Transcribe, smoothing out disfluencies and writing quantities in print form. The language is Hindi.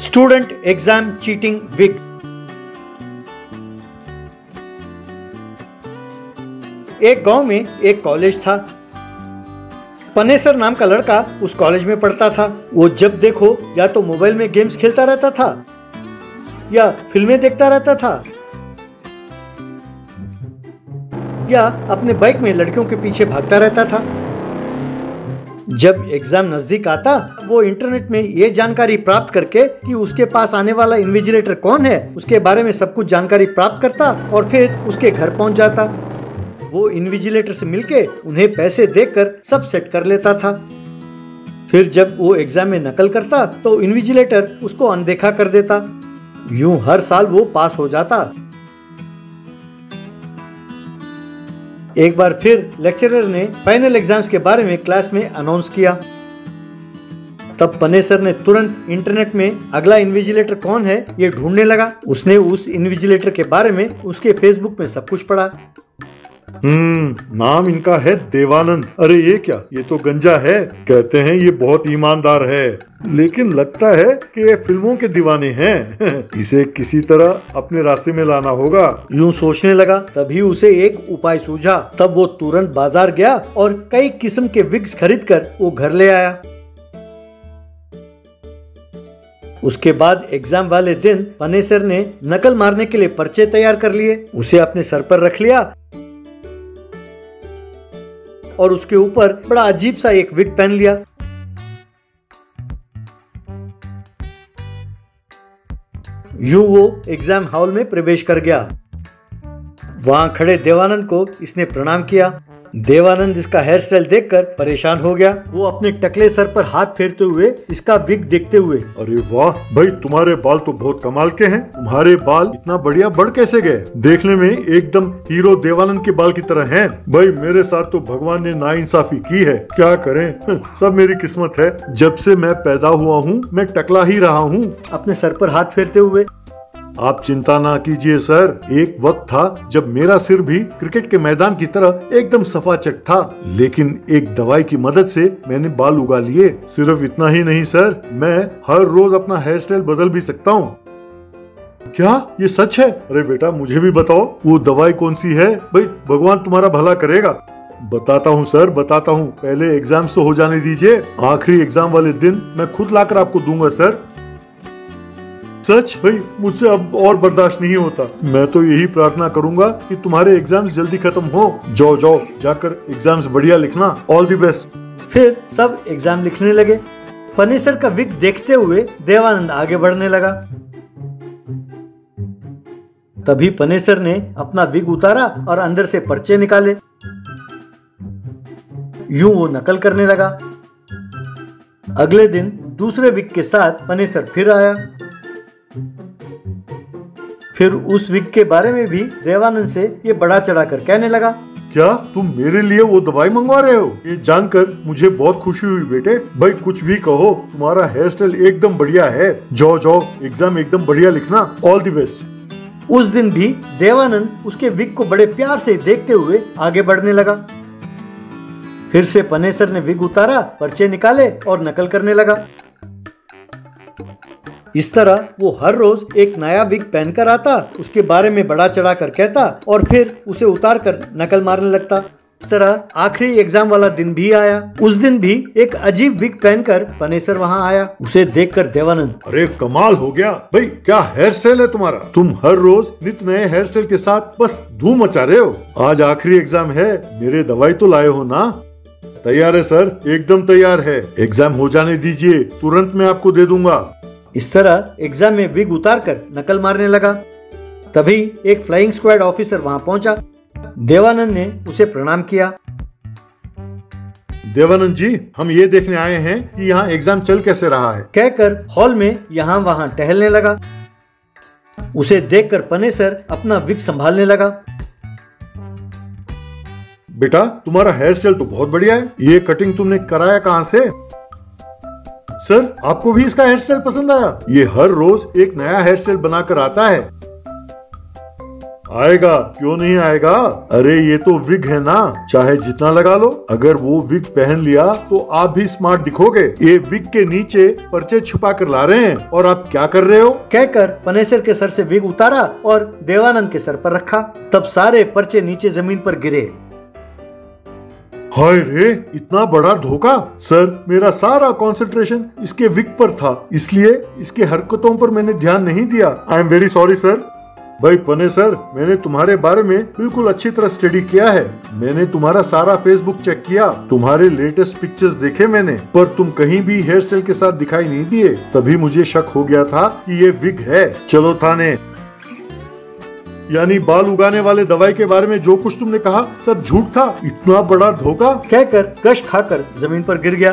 Student exam cheating wig. एक गांव में एक कॉलेज था। पनेसर नाम का लड़का उस कॉलेज में पढ़ता था। वो जब देखो या तो मोबाइल में गेम्स खेलता रहता था या फिल्में देखता रहता था या अपने बाइक में लड़कियों के पीछे भागता रहता था। जब एग्जाम नजदीक आता वो इंटरनेट में ये जानकारी प्राप्त करके कि उसके पास आने वाला इन्विजिलेटर कौन है उसके बारे में सब कुछ जानकारी प्राप्त करता और फिर उसके घर पहुंच जाता। वो इन्विजिलेटर से मिलके उन्हें पैसे देकर सब सेट कर लेता था। फिर जब वो एग्जाम में नकल करता तो इन्विजिलेटर उसको अनदेखा कर देता। यूं हर साल वो पास हो जाता। एक बार फिर लेक्चरर ने फाइनल एग्जाम्स के बारे में क्लास में अनाउंस किया। तब पनेसर ने तुरंत इंटरनेट में अगला इन्विजिलेटर कौन है ये ढूंढने लगा। उसने उस इन्विजिलेटर के बारे में उसके फेसबुक में सब कुछ पढ़ा। नाम इनका है देवानंद। अरे ये क्या, ये तो गंजा है। कहते हैं ये बहुत ईमानदार है, लेकिन लगता है कि ये फिल्मों के दीवाने हैं। इसे किसी तरह अपने रास्ते में लाना होगा। यूं सोचने लगा, तभी उसे एक उपाय सूझा। तब वो तुरंत बाजार गया और कई किस्म के विग्स खरीदकर वो घर ले आया। उसके बाद एग्जाम वाले दिन पनेसर ने नकल मारने के लिए पर्चे तैयार कर लिए। उसे अपने सर पर रख लिया और उसके ऊपर बड़ा अजीब सा एक विग पहन लिया। यूं वो एग्जाम हॉल में प्रवेश कर गया। वहां खड़े देवानंद को इसने प्रणाम किया। देवानंद इसका हेयर स्टाइल देखकर परेशान हो गया। वो अपने टकले सर पर हाथ फेरते हुए इसका विग देखते हुए, अरे वाह भाई, तुम्हारे बाल तो बहुत कमाल के हैं। तुम्हारे बाल इतना बढ़िया बढ़ कैसे गए? देखने में एकदम हीरो देवानंद के बाल की तरह हैं। भाई मेरे साथ तो भगवान ने नाइंसाफी की है। क्या करें, सब मेरी किस्मत है। जब से मैं पैदा हुआ हूँ मैं टकला ही रहा हूँ। अपने सर पर हाथ फेरते हुए, आप चिंता ना कीजिए सर। एक वक्त था जब मेरा सिर भी क्रिकेट के मैदान की तरह एकदम सफाचट था, लेकिन एक दवाई की मदद से मैंने बाल उगा लिए। सिर्फ इतना ही नहीं सर, मैं हर रोज अपना हेयर स्टाइल बदल भी सकता हूँ। क्या ये सच है? अरे बेटा मुझे भी बताओ, वो दवाई कौन सी है? भाई भगवान तुम्हारा भला करेगा। बताता हूँ सर, बताता हूँ। पहले एग्जाम्स तो हो जाने दीजिए। आखिरी एग्जाम वाले दिन मैं खुद लाकर आपको दूंगा सर। सच भाई, मुझसे अब और बर्दाश्त नहीं होता। मैं तो यही प्रार्थना करूंगा कि तुम्हारे एग्जाम्स जल्दी खत्म हो। जाओ जाओ, जाकर एग्जाम्स बढ़िया लिखना। All the best. फिर सब एग्जाम लिखने लगे। पनेसर का विग देखते हुए देवानंद आगे बढ़ने लगा। तभी पनेसर ने अपना विग उतारा और अंदर से पर्चे निकाले। यूं वो नकल करने लगा। अगले दिन दूसरे विग के साथ पनेसर फिर आया। फिर उस विग के बारे में भी देवानंद से ये बड़ा चढ़ाकर कहने लगा। क्या तुम मेरे लिए वो दवाई मंगवा रहे हो? ये जानकर मुझे बहुत खुशी हुई बेटे। भाई कुछ भी कहो, तुम्हारा हेयर स्टाइल एकदम बढ़िया है। जाओ जाओ, एग्जाम एकदम बढ़िया लिखना। All the best. उस दिन भी देवानंद उसके विग को बड़े प्यार से देखते हुए आगे बढ़ने लगा। फिर से पनेसर ने विग उतारा, पर्चे निकाले और नकल करने लगा। इस तरह वो हर रोज एक नया विग पहनकर आता, उसके बारे में बड़ा चढ़ाकर कहता और फिर उसे उतारकर नकल मारने लगता। इस तरह आखिरी एग्जाम वाला दिन भी आया। उस दिन भी एक अजीब विग पहनकर पनेसर वहां आया। उसे देखकर देवानंद, अरे कमाल हो गया भाई, क्या हेयर स्टाइल है तुम्हारा। तुम हर रोज नित नए हेयर स्टाइल के साथ बस धूम मचा रहे हो। आज आखिरी एग्जाम है, मेरे दवाई तो लाए हो ना? तैयार है सर, एकदम तैयार है। एग्जाम हो जाने दीजिए, तुरंत मैं आपको दे दूंगा। इस तरह एग्जाम में विग उतारकर नकल मारने लगा। तभी एक फ्लाइंग स्क्वाड ऑफिसर वहां पहुंचा। देवानंद ने उसे प्रणाम किया। देवानंद जी, हम ये देखने आए हैं कि यहाँ एग्जाम चल कैसे रहा है। कहकर हॉल में यहाँ वहां टहलने लगा। उसे देखकर पनेसर अपना विग संभालने लगा। बेटा तुम्हारा हेयर स्टाइल तो बहुत बढ़िया है। ये कटिंग तुमने कराया कहाँ से? सर आपको भी इसका हेयर स्टाइल पसंद आया? ये हर रोज एक नया हेयर स्टाइल बनाकर आता है। आएगा, क्यों नहीं आएगा? अरे ये तो विग है ना, चाहे जितना लगा लो। अगर वो विग पहन लिया तो आप भी स्मार्ट दिखोगे। ये विग के नीचे पर्चे छुपा कर ला रहे हैं और आप क्या कर रहे हो? कहकर पनेसर के सर से विग उतारा और देवानंद के सर पर रखा। तब सारे पर्चे नीचे जमीन पर गिरे। हाय रे, इतना बड़ा धोखा। सर, मेरा सारा कंसंट्रेशन इसके विग पर था, इसलिए इसके हरकतों पर मैंने ध्यान नहीं दिया। I am very sorry sir. भाई पनेसर, मैंने तुम्हारे बारे में बिल्कुल अच्छी तरह स्टडी किया है। मैंने तुम्हारा सारा फेसबुक चेक किया, तुम्हारे लेटेस्ट पिक्चर्स देखे मैंने, पर तुम कहीं भी हेयर स्टाइल के साथ दिखाई नहीं दिए। तभी मुझे शक हो गया था कि ये विग है। चलो थाने। यानी बाल उगाने वाले दवाई के बारे में जो कुछ तुमने कहा सब झूठ था? इतना बड़ा धोखा? कहकर कष्ट खाकर जमीन पर गिर गया।